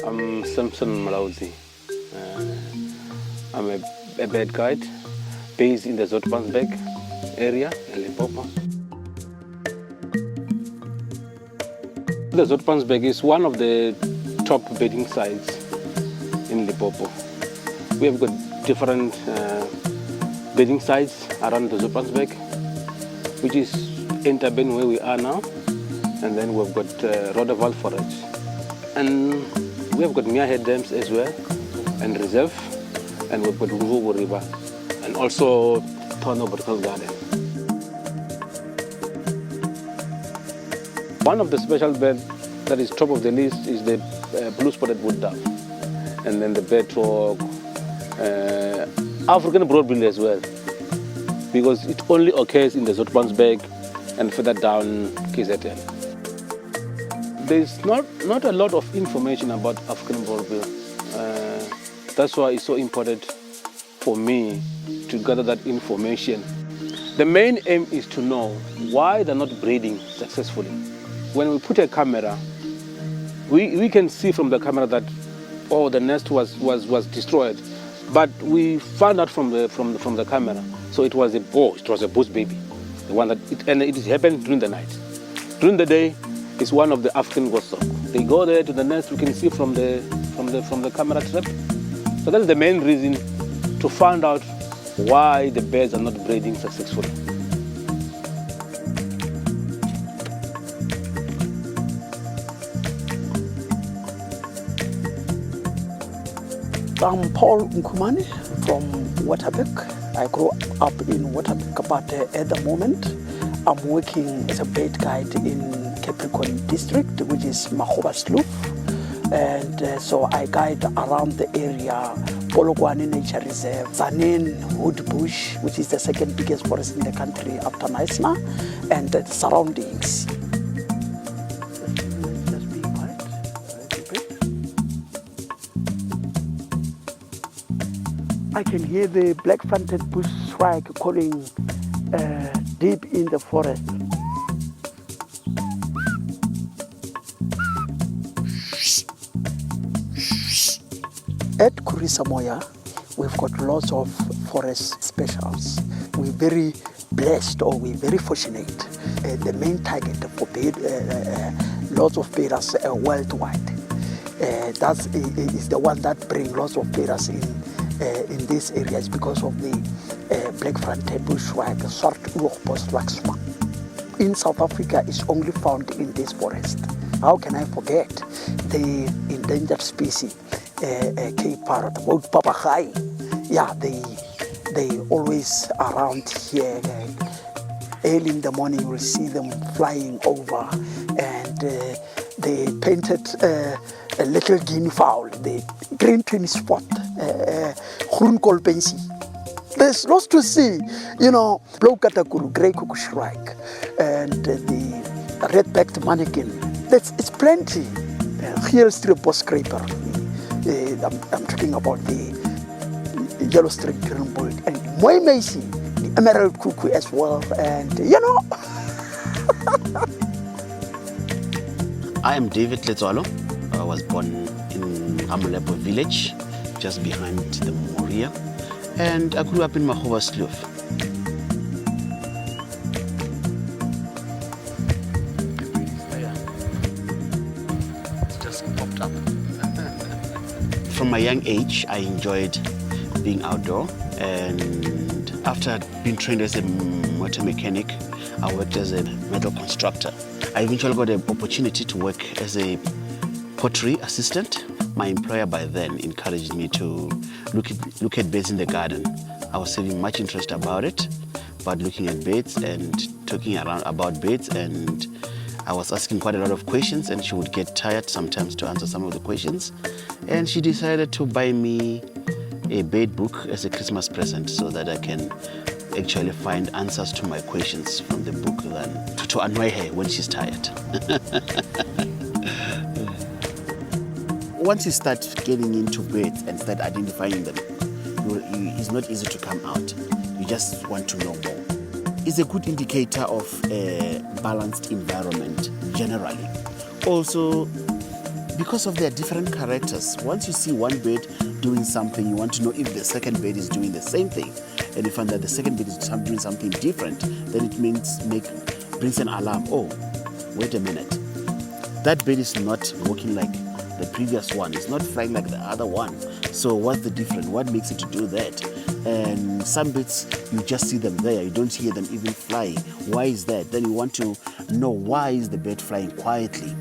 I'm Samson Malauzi. I'm a bird guide based in the Zoutpansberg area in Limpopo. The Zoutpansberg is one of the top birding sites in Limpopo. We have got different birding sites around the Zoutpansberg, which is Interben where we are now, and then we've got Rodeval Forest. And we have got Meerhead Dams as well, and Reserve, and we've got Limpopo River, and also Tono Botanical Garden. One of the special birds that is top of the list is the blue-spotted wood dove, and then the bedrock, African broadbill as well, because it only occurs in the Zoutpansberg and further down KZN. There's not a lot of information about African broadbill. That's why it's so important for me to gather that information. The main aim is to know why they're not breeding successfully. When we put a camera, we can see from the camera that the nest was destroyed, but we found out from the camera. So it was a bush baby, the one and it happened during the night. During the day, it's one of the African goshawk. They go there to the nest. We can see from the camera trap. So that's the main reason to find out why the birds are not breeding successfully. I'm Paul Nkumane from Waterberg. I grew up in Waterberg, but at the moment I'm working as a bird guide in Capricorn district, which is Makgoba Slough. And so I guide around the area, Polokwane Nature Reserve, Zanin Wood Bush, which is the second biggest forest in the country after Knysna, and the surroundings. Just be quiet a little bit. I can hear the black-fronted bush shrike calling deep in the forest. At Kurisa Moya, we've got lots of forest specials. We're very blessed, or we're very fortunate. The main target for lots of birders worldwide. That is the one that brings lots of birders in these areas because of the black-fronted bushwhack, swart oogboslaksma. In South Africa, it's only found in this forest. How can I forget the endangered species, Cape parrot, both papagai? Yeah, they always around here. Early in the morning, you will see them flying over, and they painted a little guinea fowl, the green twin spot, groenkoolpensie. There's lots to see, blue katakuru, grey cuckoo shrike, and the red-backed mannequin. It's plenty. Here is the boss scraper. I'm talking about the yellow-streaked green-billed, and Moy Macy, the emerald cuckoo as well, and I am David Letswalo. I was born in Amulepo village, just behind the Moria, and I grew up in Makgoba Slough. It's just popped up. From my young age, I enjoyed being outdoor, and after being trained as a motor mechanic, I worked as a metal constructor. I eventually got an opportunity to work as a pottery assistant. My employer by then encouraged me to look at birds in the garden. I was having much interest about looking at birds and talking around about birds, and I was asking quite a lot of questions, and she would get tired sometimes to answer some of the questions. And she decided to buy me a bird book as a Christmas present so that I can actually find answers to my questions from the book than to annoy her when she's tired. Once you start getting into birds and start identifying them, it's not easy to come out. You just want to know more. It's a good indicator of a balanced environment generally. Also, Because of their different characters. Once you see one bird doing something, you want to know if the second bird is doing the same thing. And you find that the second bird is doing something different, then it brings an alarm. Oh, wait a minute. That bird is not walking like the previous one. It's not flying like the other one. So what's the difference? What makes it to do that? And some birds, you just see them there. You don't hear them even flying. Why is that? Then you want to know, why is the bird flying quietly?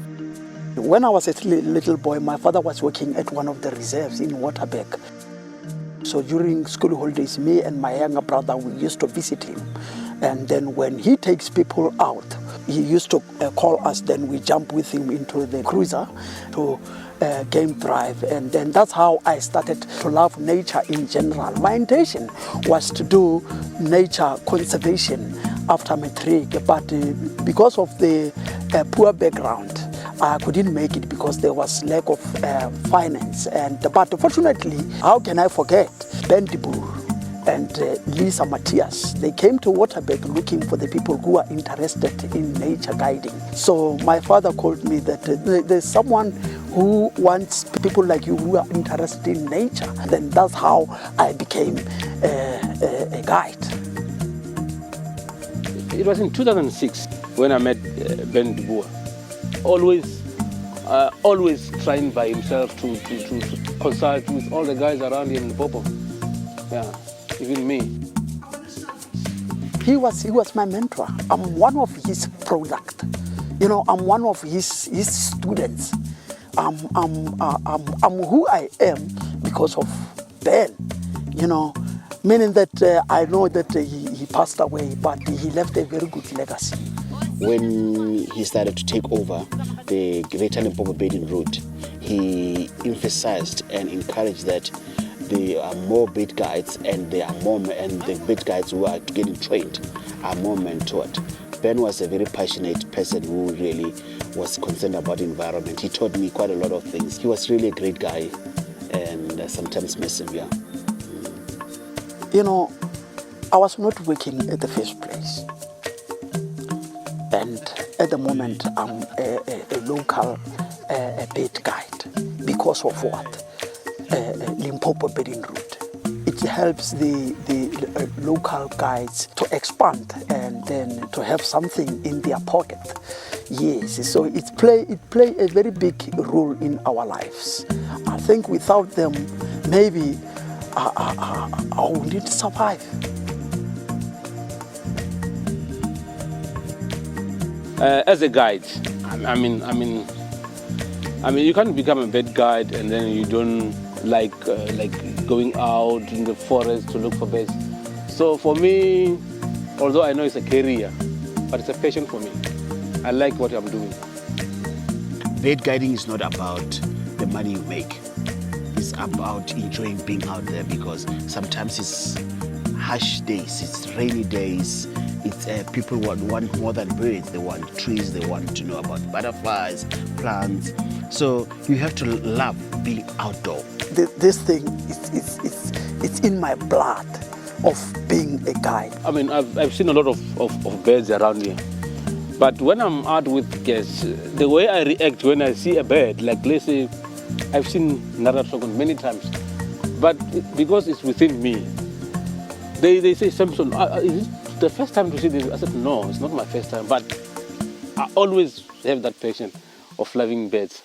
When I was a little boy, my father was working at one of the reserves in Waterberg. So during school holidays, me and my younger brother, we used to visit him. And then when he takes people out, he used to call us, then we jump with him into the cruiser to game drive. And then that's how I started to love nature in general. My intention was to do nature conservation after matric, but because of the poor background, I couldn't make it because there was lack of finance. But fortunately, how can I forget Ben de Boer and Lisa Matthias? They came to Waterberg looking for the people who are interested in nature guiding. So my father called me that there's someone who wants people like you who are interested in nature. Then that's how I became a guide. It was in 2006 when I met Ben de Boer. Always trying by himself to consult with all the guys around in Limpopo. Yeah, even me. He was my mentor. I'm one of his product. You know, I'm one of his students. I'm who I am because of Ben. You know, meaning that I know that he passed away, but he left a very good legacy. When he started to take over the Greater Limpopo Birding Route, he emphasized and encouraged that there are more bird guides and the bird guides who are getting trained are more mentored. Ben was a very passionate person who really was concerned about the environment. He taught me quite a lot of things. He was really a great guy and sometimes miss him, yeah. You know, I was not working at the first place. And at the moment, I'm a local bird guide. Because of what? Limpopo Birding Route. It helps the local guides to expand and then to have something in their pocket. Yes, so it play a very big role in our lives. I think without them, maybe I wouldn't survive. As a guide, I mean, you can't become a bird guide and then you don't like going out in the forest to look for birds. So for me, although I know it's a career, but it's a passion for me. I like what I'm doing. Bird guiding is not about the money you make. It's about enjoying being out there, because sometimes it's harsh days, it's rainy days. It's people want more than birds. They want trees. They want to know about butterflies, plants. So you have to love being outdoor. This thing it's in my blood of being a guide. I mean, I've seen a lot of birds around here, but when I'm out with guests, the way I react when I see a bird, like let's say, I've seen Naratrogon many times, but because it's within me, they say, Samson, is it the first time to see this? I said, no, it's not my first time, but I always have that passion of loving birds.